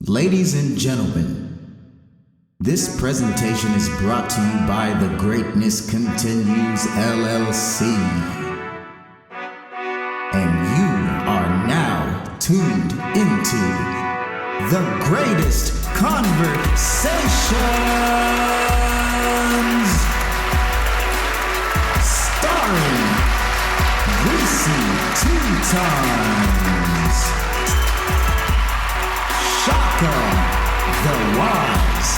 Ladies and gentlemen, this presentation is brought to you by The Greatness Continues LLC. And you are now tuned into the greatest conversations, starring Greasy Teutons, Shaka the Wise,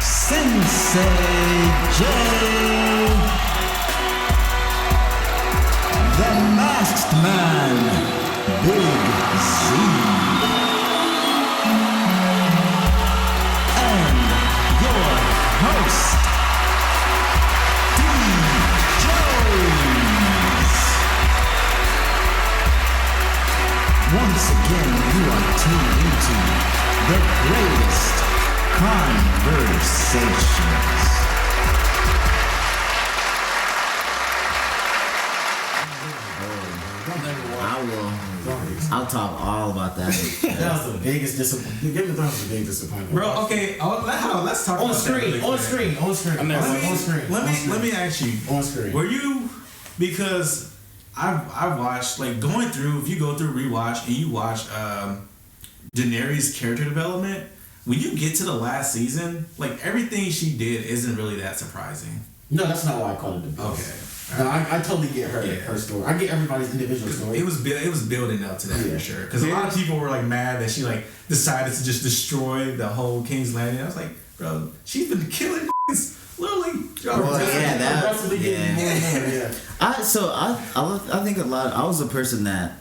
Sensei J, the Masked Man, Big Z, and your host, D. Jones. Once again, you are tuned into the greatest conversations. I'll talk all about that. That was the biggest disappointment. Game of Thrones was the biggest disappointment. Bro, okay, let's talk about that really quick. On screen. Let me ask you. On screen. Were you, because I've watched, like, going through, if you go through rewatch and you watch Daenerys' character development, when you get to the last season, like, everything she did isn't really that surprising. No, that's not why I called it the best. Okay. No, I totally get her story. I get everybody's individual story. It was building up to that for sure. Because a lot of people were like mad that she like decided to just destroy the whole King's Landing. I was like, bro, she's been killing literally. I think a lot. I was a person that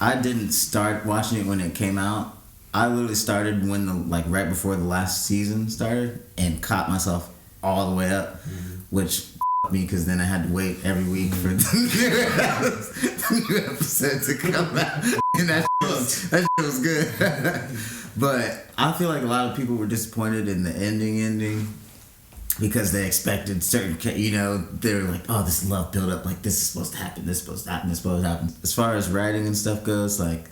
I didn't start watching it when it came out. I literally started when right before the last season started and caught myself all the way up, which me because then I had to wait every week for the new episode to come out, and that shit was good. But I feel like a lot of people were disappointed in the ending because they expected certain, they were like, oh, this love build up, like this is supposed to happen, this is supposed to happen, this is supposed to happen. As far as writing and stuff goes, like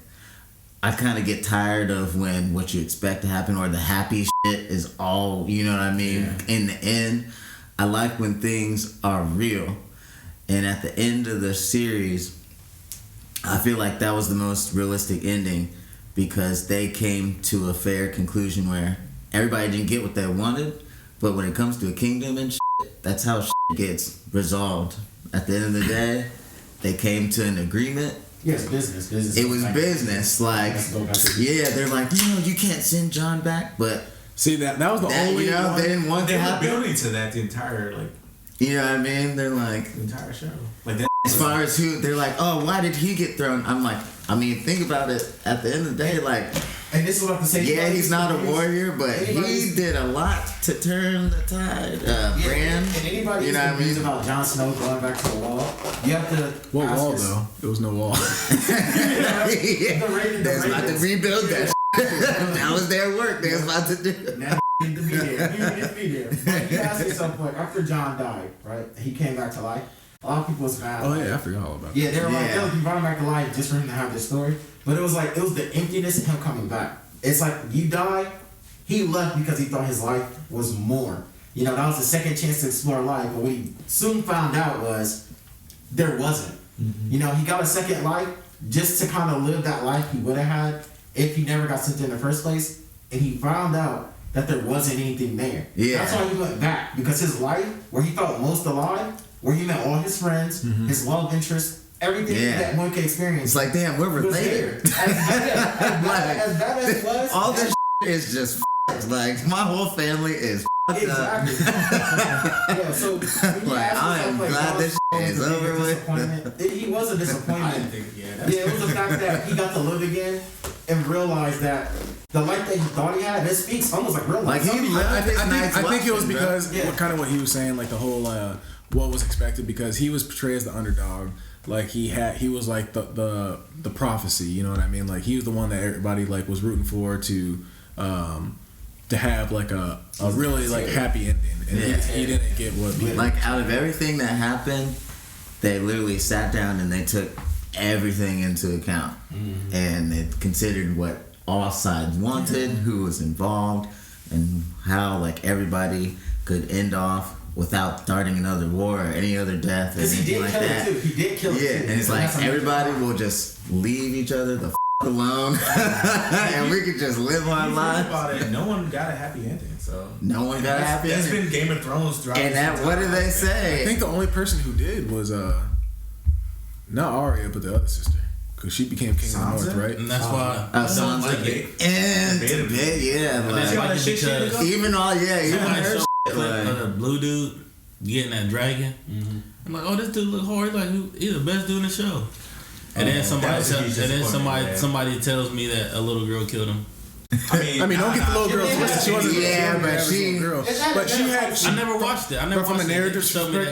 I kind of get tired of when what you expect to happen or the happy shit is all, you know what I mean, in the end. I like when things are real. And at the end of the series, I feel like that was the most realistic ending because they came to a fair conclusion where everybody didn't get what they wanted, but when it comes to a kingdom and shit, that's how shit gets resolved. At the end of the day, they came to an agreement. Yes, business. It was business. Like, they're like, you can't send John back, but... See, that was the only one. They didn't want they to were happen. building to that the entire, like... You know what I mean? They're like... The entire show. Like that. As far as who... They're like, oh, why did he get thrown? I'm like, I mean, think about it. At the end of the day, like... And this is what I have to say. Yeah, he's not a warrior, but he did a lot to turn the tide. Bran. And anybody who's confused about Jon Snow going back to the wall, you have to... What wall, though? There was no wall. They was about to rebuild that. That was their work. They was about to do it. Now you need to be there. But you ask yourself, like, after John died, right? He came back to life. A lot of people was mad. Oh, yeah, I forgot all about that. Yeah, they were like, yo, you brought him back to life just for him to have this story. But it was the emptiness of him coming back. It's like, you died, he left because he thought his life was more. That was the second chance to explore life. But what he soon found out was there wasn't. Mm-hmm. He got a second life just to kind of live that life he would have had if he never got sent in the first place. And he found out that there wasn't anything there. Yeah. That's why he went back. Because his life, where he felt most alive, where he met all his friends, his love interest, everything that one could experience. It's like, damn, we're related. As bad as it was. All this is just like, my whole family is exactly. So I am glad this is over with. He was a disappointment. It was the fact that he got to live again and realize that the life that he thought he had, it speaks almost like real life. Like I think it was because kind of what he was saying, like the whole what was expected, because he was portrayed as the underdog. Like he was like the prophecy, you know what I mean? Like he was the one that everybody like was rooting for to have like a really like happy ending, and he didn't get what. Like out of everything that happened, they literally sat down and they took everything into account, and it considered what all sides wanted, who was involved, and how like everybody could end off without starting another war or any other death or anything like that. He did kill him too. And it's like everybody will just leave each other the alone, and we could just live our lives. About it, no one got a happy ending, so no one got a happy ending. That's been Game of Thrones throughout. And that, what did they say? I think the only person who did was not Arya, but the other sister, because she became king Sansa? of the North, right? And that's why. Sounds like it. And even all, even her shit, like, the blue dude getting that dragon. I'm like, oh, this dude look hard. Like, he's the best dude in the show. And then somebody tells me that a little girl killed him. I mean, don't get the little girl twisted. She wasn't a girl. But she had. I never watched it. But from a narrative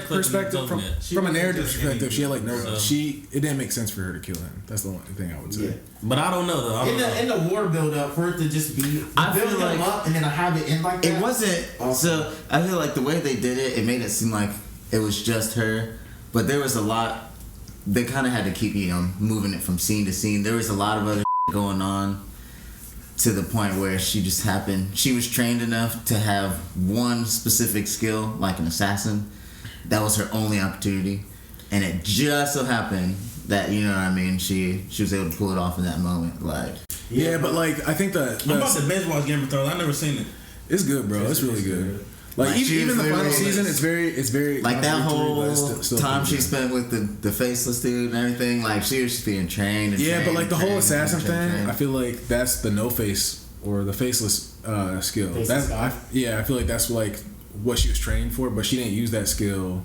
perspective, from a narrative perspective, she had like no. It didn't make sense for her to kill him. That's the only thing I would say. Yeah. But I don't know though. In the war build up, for it to just be build him up and then have it end like that. It wasn't. So I feel like the way they did it, it made it seem like it was just her, but there was a lot. They kind of had to keep moving it from scene to scene. There was a lot of other going on, to the point where she was trained enough to have one specific skill, like an assassin. That was her only opportunity, and it just so happened that, you know what I mean, she was able to pull it off in that moment. Like, yeah, but like I think that I'm about to binge watch Game of Thrones. I never seen it. It's good, bro. It's really good. Like even the final season, it's very like that whole time she spent with the faceless dude and everything. Like, she was just being trained. And but like the whole assassin thing, I feel like that's the no face or the faceless skill. I feel like that's like what she was trained for, but she didn't use that skill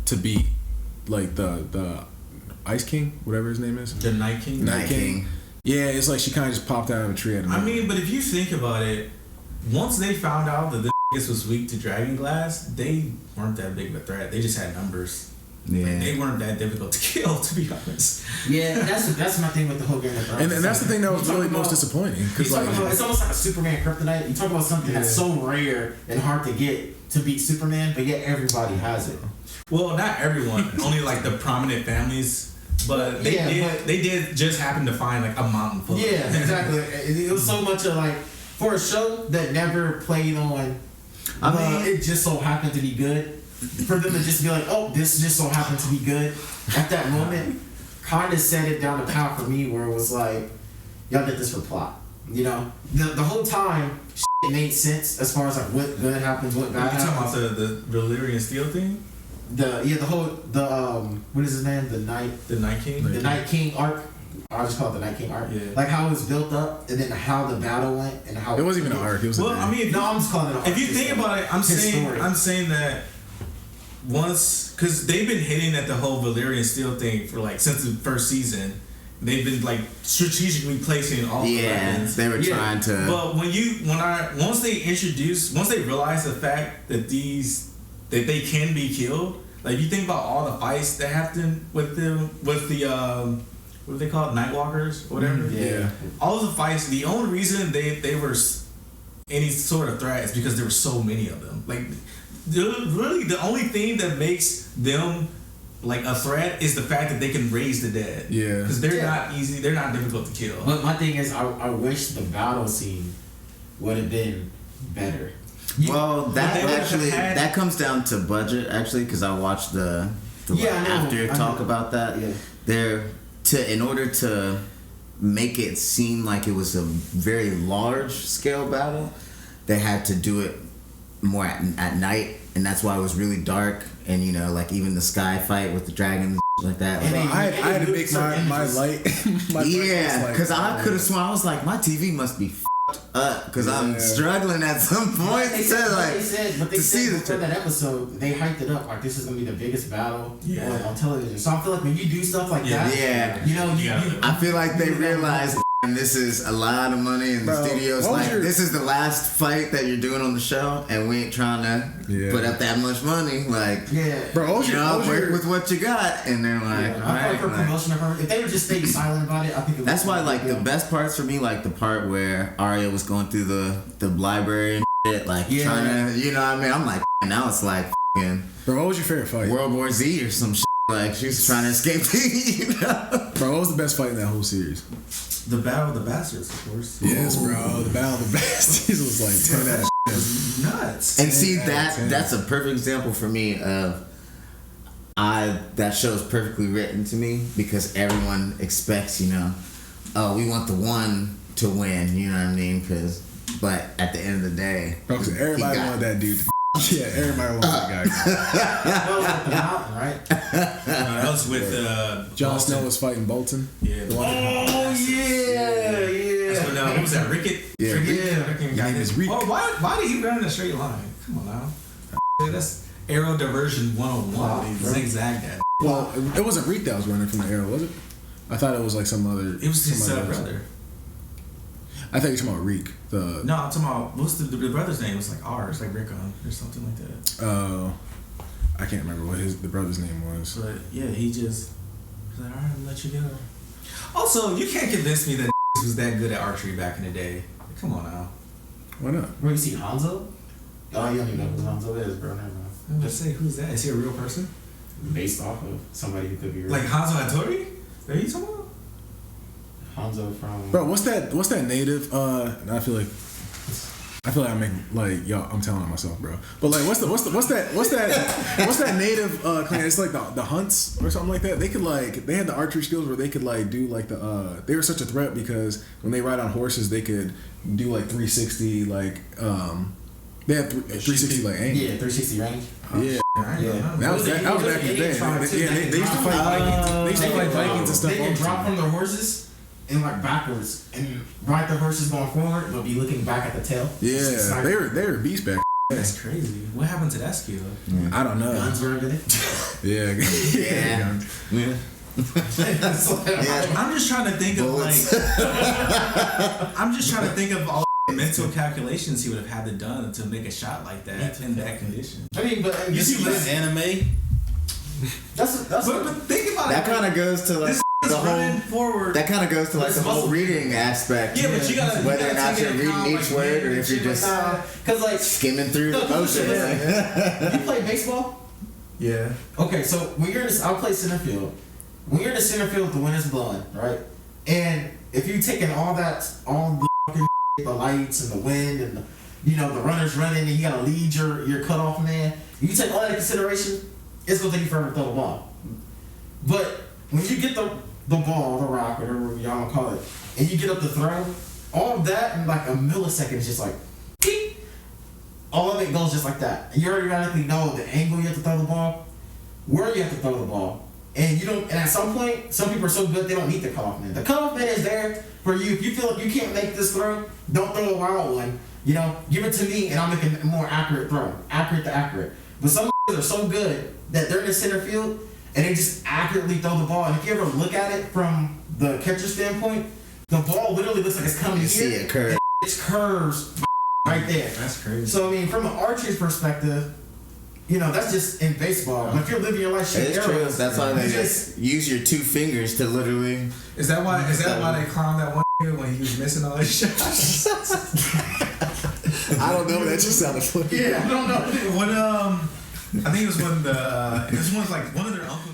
to beat like the Ice King, whatever his name is, the Night King. Night King. Yeah, it's like she kind of just popped out of a tree at him. I mean, but if you think about it, once they found out that this was weak to dragon glass, they weren't that big of a threat. They just had numbers. Yeah, like, they weren't that difficult to kill, to be honest. Yeah, that's my thing with the whole Game of Thrones. And that's the thing that was really most disappointing, because like it's almost like a Superman kryptonite. You talk about something that's so rare and hard to get to beat Superman, but yet everybody has it. Well, not everyone, only like the prominent families. But they did just happen to find like a mountain full. Yeah, exactly. It was so much of like, for a show that never played on. I mean, it just so happened to be good. For them to just be like, oh, this just so happened to be good at that moment, kind of set it down the path for me, where it was like, y'all did this for plot. You know, the whole time it made sense as far as like what good happens, what bad happens. You talking about the Valyrian steel thing? What is his name? The Night King. The Night King arc. I just call it the Night King arc. Yeah. Like how it was built up, and then how the battle went, and how it wasn't even an arc. It was. Well, I mean, I'm just calling it an arc. If you think about it, I'm saying that once, because they've been hitting at the whole Valyrian steel thing for like since the first season. They've been like strategically placing all the weapons. They were trying to. But once they realize the fact that they can be killed. Like, if you think about all the fights that happened with the what do they call it, Nightwalkers or whatever. Yeah. All of the fights. The only reason they were any sort of threat is because there were so many of them. Like, really, the only thing that makes them like a threat is the fact that they can raise the dead. Yeah. Because they're not easy. They're not difficult to kill. But my thing is, I wish the battle scene would have been better. Well, that comes down to budget, actually, because I watched the after talk about that. Yeah. In order to make it seem like it was a very large scale battle, they had to do it more at night, and that's why it was really dark. And you know, like even the sky fight with the dragons like that. Like, I had to make my light. Because I could have sworn, I was like, my TV must be up because I'm struggling at some point. They said before that episode, they hyped it up like this is gonna be the biggest battle on television. So I feel like when you do stuff like that, you know, I feel like they realized this is a lot of money in the studios. Like, this is the last fight that you're doing on the show, and we ain't trying to put up that much money. Like, work with what you got. And they're like, I feel like for promotion of her, if they would just stay silent about it, I think that's why, like, the best parts for me, like the part where Arya was going through the library and shit, like trying to, you know what I mean? I'm like, now it's like Bro, what was your favorite fight? World War Z or some shit. like she was trying to escape. Bro, what was the best fight in that whole series? The Battle of the Bastards, of course. Yes, bro. The Battle of the Bastards was like 10 out of 10. Nuts. And see that's a perfect example for me of that show's perfectly written to me because everyone expects, we want the one to win, you know what I mean? But at the end of the day, bro, because everybody wanted that dude. Yeah, everybody wanted that guy. That was with the mountain, right? That was with Jon Bolton. Snow was fighting Bolton. Yeah. Oh yeah. That's what was that? Rickett? Yeah. Freaking guy. His Rick. Oh, why did he run in a straight line? Come on now. That's arrow diversion 101. Wow, He zigzagged that. Well, it wasn't Reek that was running from the arrow, was it? I thought it was like some other. It was his somebody else. brother. I thought you were talking about Reek. No, I'm talking about what's the brother's name? It was like R. It's like Rickon or something like that. I can't remember what the brother's name was. But yeah, he just was like, all right, I'll let you go. Also, you can't convince me that was that good at archery back in the day. Come on now. Why not? Where you see Hanzo? Oh, you don't even know who Hanzo is, bro. Never mind. Let's say, who's that? Is he a real person? Based off of somebody who could be real. Like Hanzo Hattori? Are you talking about? Hanzo from. Bro, what's that native? I feel like I make like y'all. I'm telling on myself, bro. But like, what's that native clan? It's like the Hunts or something like that. They could they had the archery skills where they could do like the. They were such a threat because when they ride on horses, they could do like 360 They had 360 aim. Yeah, 360 range. Yeah. That was back in the day. They used to fight Vikings. They used to fight Vikings and stuff. They could drop from their horses and backwards and ride the horses going forward, but be looking back at the tail. Yeah, they were beast back. That's crazy. What happened to that skill? I don't know. Guns were invented. Yeah. yeah. I'm just trying to think of I'm just trying to think of all the mental calculations he would have had to done to make a shot like that in that condition. I mean, but You see this anime? That's But think about That it. kind of goes to This the whole. running forward. That kind of goes to the whole reading aspect. Yeah, but you gotta whether or not take you're into reading account, each word or if you're just because skimming through the motions. you play baseball. Yeah. Okay, so when you're I'll play center field. When you're in the center field, the wind is blowing, right? And if you're taking all the fucking the lights and the wind and the runners running and you gotta lead your cutoff man, you take all that into consideration, it's gonna take you forever to throw the ball. But when you get the ball, the rock, whatever y'all wanna call it, and you get up to throw, all of that in like a millisecond is just like peep. All of it goes just like that. You automatically know the angle you have to throw the ball, where you have to throw the ball. And and at some point, some people are so good they don't need the cutoff man. The cutoff man is there for you. If you feel like you can't make this throw, don't throw a wild one. Give it to me and I'll make a more accurate throw. Accurate to accurate. But some are so good that they're in the center field and they just accurately throw the ball. And if you ever look at it from the catcher standpoint, the ball literally looks like it's coming You here. see it curve. It curves right there. That's crazy. So I mean, from an archer's perspective, that's just in baseball. But if you're living your life shooting It's true. arrows, That's why they just use your 2 fingers to literally. Is that why they clowned that one nigga when he was missing all his shots? I don't know. That just sounded funny. yeah, I don't know. When I think it was when one of their uncles